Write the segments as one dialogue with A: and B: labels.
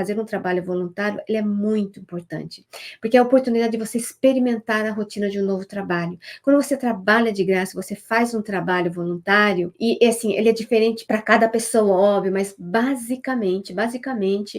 A: fazer um trabalho voluntário, ele é muito importante, porque é a oportunidade de você experimentar a rotina de um novo trabalho. Quando você trabalha de graça, você faz um trabalho voluntário, e assim, ele é diferente para cada pessoa, óbvio, mas basicamente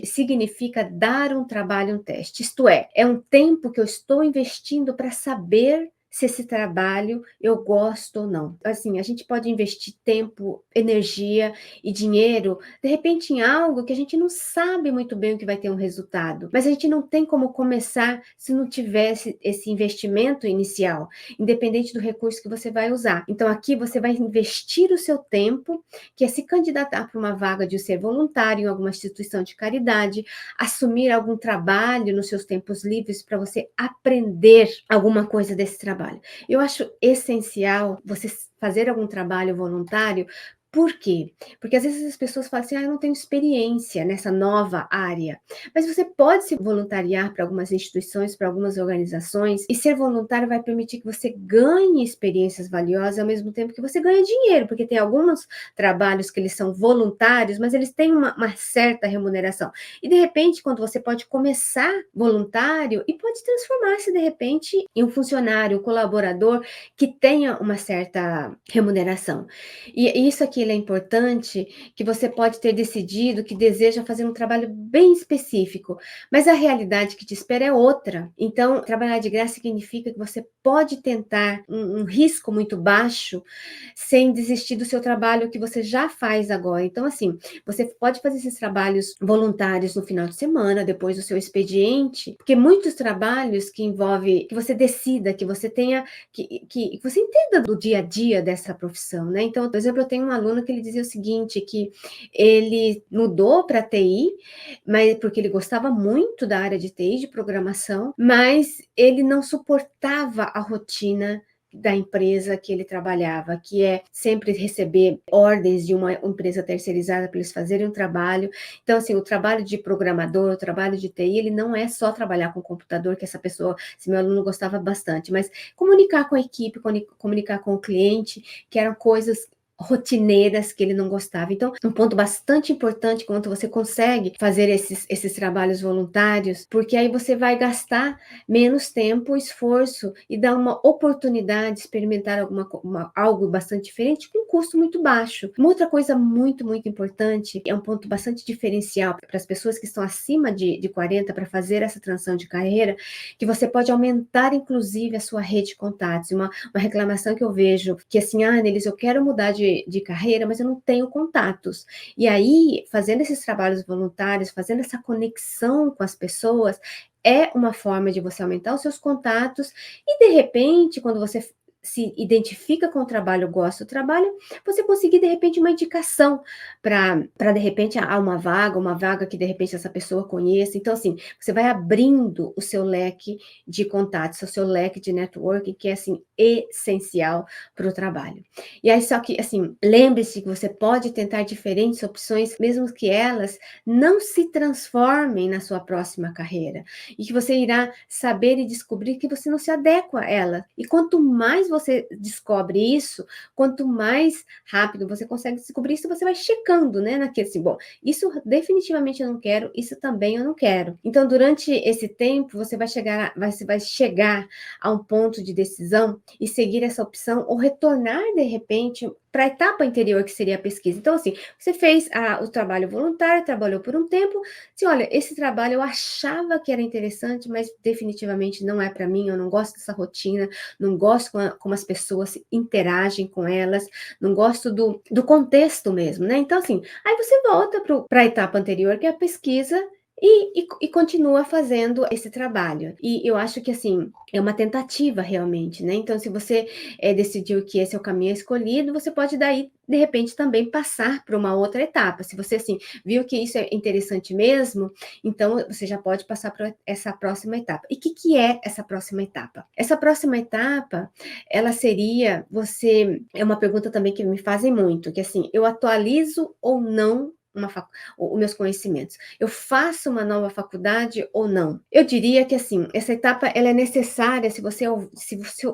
A: significa dar um trabalho, um teste. Isto é um tempo que eu estou investindo para saber se esse trabalho eu gosto ou não. Assim, a gente pode investir tempo, energia e dinheiro, de repente, em algo que a gente não sabe muito bem o que vai ter um resultado, mas a gente não tem como começar se não tivesse esse investimento inicial, independente do recurso que você vai usar. Então, aqui você vai investir o seu tempo, que é se candidatar para uma vaga de ser voluntário em alguma instituição de caridade, assumir algum trabalho nos seus tempos livres para você aprender alguma coisa desse trabalho. Eu acho essencial você fazer algum trabalho voluntário. Por quê? Porque às vezes as pessoas falam assim: eu não tenho experiência nessa nova área. Mas você pode se voluntariar para algumas instituições, para algumas organizações, e ser voluntário vai permitir que você ganhe experiências valiosas ao mesmo tempo que você ganha dinheiro, porque tem alguns trabalhos que eles são voluntários, mas eles têm uma certa remuneração. E de repente, quando você pode começar voluntário e pode transformar-se de repente em um funcionário, um colaborador que tenha uma certa remuneração. E isso aqui é importante, que você pode ter decidido que deseja fazer um trabalho bem específico, mas a realidade que te espera é outra. Então, trabalhar de graça significa que você pode tentar um risco muito baixo sem desistir do seu trabalho que você já faz agora. Então, assim, você pode fazer esses trabalhos voluntários no final de semana, depois do seu expediente, porque muitos trabalhos que envolve que você decida, que você tenha, que você entenda do dia a dia dessa profissão, né? Então, por exemplo, eu tenho um aluno que ele dizia o seguinte, que ele mudou para TI, mas porque ele gostava muito da área de TI, de programação, mas ele não suportava a rotina da empresa que ele trabalhava, que é sempre receber ordens de uma empresa terceirizada para eles fazerem um trabalho. Então, assim, o trabalho de programador, o trabalho de TI, ele não é só trabalhar com o computador, que essa pessoa, esse meu aluno gostava bastante, mas comunicar com a equipe, comunicar com o cliente, que eram coisas rotineiras que ele não gostava. Então, um ponto bastante importante quando você consegue fazer esses trabalhos voluntários, porque aí você vai gastar menos tempo, esforço e dar uma oportunidade de experimentar algo bastante diferente com um custo muito baixo. Uma outra coisa muito importante, é um ponto bastante diferencial para as pessoas que estão acima de 40 para fazer essa transição de carreira, que você pode aumentar, inclusive, a sua rede de contatos. Uma reclamação que eu vejo, que assim, Nelis, eu quero mudar de carreira, mas eu não tenho contatos. E aí, fazendo esses trabalhos voluntários, fazendo essa conexão com as pessoas, é uma forma de você aumentar os seus contatos e, de repente, quando você se identifica com o trabalho, gosta do trabalho, você conseguir, de repente, uma indicação para de repente, uma vaga que, de repente, essa pessoa conheça. Então, assim, você vai abrindo o seu leque de contatos, o seu leque de networking, que é, assim, essencial para o trabalho. E aí, só que, assim, lembre-se que você pode tentar diferentes opções, mesmo que elas não se transformem na sua próxima carreira, e que você irá saber e descobrir que você não se adequa a ela. E quanto mais você descobre isso, quanto mais rápido você consegue descobrir isso, você vai checando, né, naquele assim, bom, isso definitivamente eu não quero, isso também eu não quero. Então, durante esse tempo, você vai chegar a um ponto de decisão e seguir essa opção ou retornar, de repente, para a etapa anterior, que seria a pesquisa. Então, assim, você fez o trabalho voluntário, trabalhou por um tempo, assim, olha, esse trabalho eu achava que era interessante, mas definitivamente não é para mim, eu não gosto dessa rotina, não gosto como as pessoas interagem com elas, não gosto do contexto mesmo, né? Então, assim, aí você volta para a etapa anterior, que é a pesquisa, e continua fazendo esse trabalho. E eu acho que, assim, é uma tentativa realmente, né? Então, se você decidiu que esse é o caminho escolhido, você pode daí, de repente, também passar para uma outra etapa. Se você, assim, viu que isso é interessante mesmo, então você já pode passar para essa próxima etapa. E o que é essa próxima etapa? Essa próxima etapa, ela seria, é uma pergunta também que me fazem muito, que assim, eu atualizo ou não os meus conhecimentos? Eu faço uma nova faculdade ou não? Eu diria que, assim, essa etapa ela é necessária se você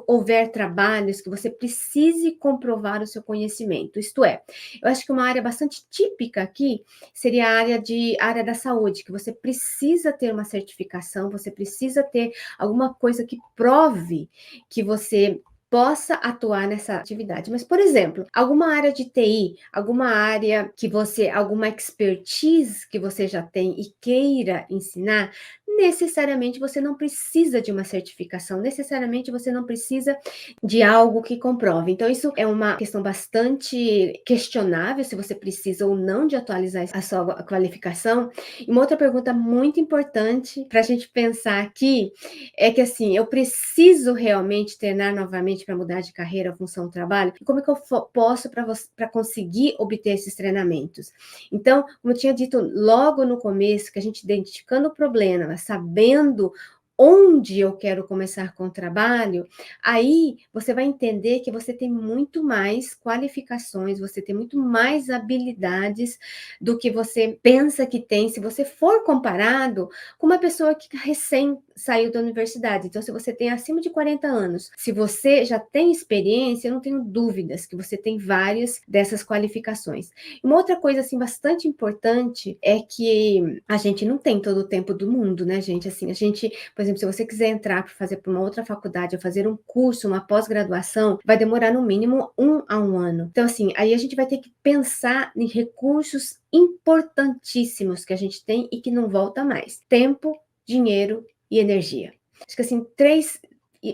A: houver trabalhos que você precise comprovar o seu conhecimento. Isto é, eu acho que uma área bastante típica aqui seria a área da saúde, que você precisa ter uma certificação, você precisa ter alguma coisa que prove que você possa atuar nessa atividade. Mas, por exemplo, alguma área de TI, alguma expertise que você já tem e queira ensinar, necessariamente você não precisa de uma certificação, necessariamente você não precisa de algo que comprove. Então, isso é uma questão bastante questionável, se você precisa ou não de atualizar a sua qualificação. E uma outra pergunta muito importante para a gente pensar aqui é que, assim, eu preciso realmente treinar novamente para mudar de carreira, função do trabalho? E como é que eu posso para conseguir obter esses treinamentos? Então, como eu tinha dito logo no começo, que a gente identificando o problema, sabendo onde eu quero começar com o trabalho, aí você vai entender que você tem muito mais qualificações, você tem muito mais habilidades do que você pensa que tem, se você for comparado com uma pessoa que recém saiu da universidade. Então, se você tem acima de 40 anos, se você já tem experiência, eu não tenho dúvidas que você tem várias dessas qualificações. Uma outra coisa, assim, bastante importante é que a gente não tem todo o tempo do mundo, né, gente? Assim, por exemplo, se você quiser entrar para fazer para uma outra faculdade ou fazer um curso, uma pós-graduação, vai demorar no mínimo 1 ano. Então, assim, aí a gente vai ter que pensar em recursos importantíssimos que a gente tem e que não volta mais: tempo, dinheiro e energia. Acho que, assim,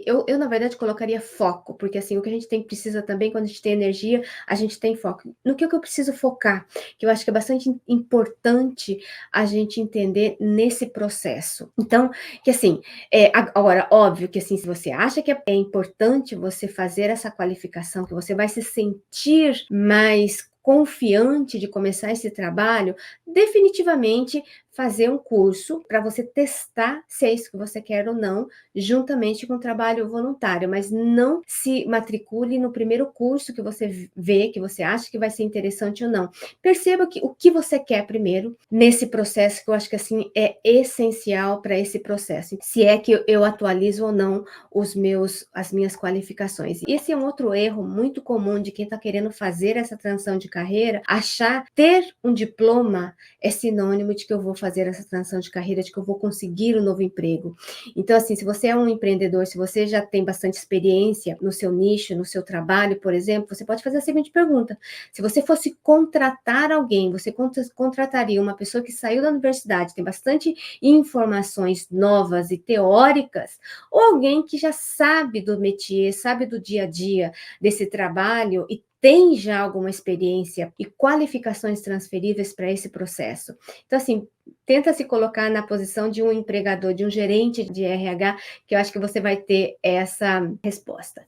A: eu, na verdade, colocaria foco, porque, assim, o que a gente precisa também, quando a gente tem energia, a gente tem foco. No que eu preciso focar? Que eu acho que é bastante importante a gente entender nesse processo. Então, que, assim, agora, óbvio que, assim, se você acha que é importante você fazer essa qualificação, que você vai se sentir mais confiante de começar esse trabalho, definitivamente fazer um curso para você testar se é isso que você quer ou não, juntamente com o trabalho voluntário, mas não se matricule no primeiro curso que você vê, que você acha que vai ser interessante ou não. Perceba o que você quer primeiro nesse processo, que eu acho que, assim, é essencial para esse processo, se é que eu atualizo ou não as minhas qualificações. E esse é um outro erro muito comum de quem está querendo fazer essa transição de carreira, achar ter um diploma é sinônimo de que eu vou fazer essa transição de carreira, de que eu vou conseguir um novo emprego. Então, assim, se você é um empreendedor, se você já tem bastante experiência no seu nicho, no seu trabalho, por exemplo, você pode fazer a seguinte pergunta: se você fosse contratar alguém, você contrataria uma pessoa que saiu da universidade, tem bastante informações novas e teóricas, ou alguém que já sabe do métier, sabe do dia a dia desse trabalho e tem já alguma experiência e qualificações transferíveis para esse processo? Então, assim, tenta se colocar na posição de um empregador, de um gerente de RH, que eu acho que você vai ter essa resposta.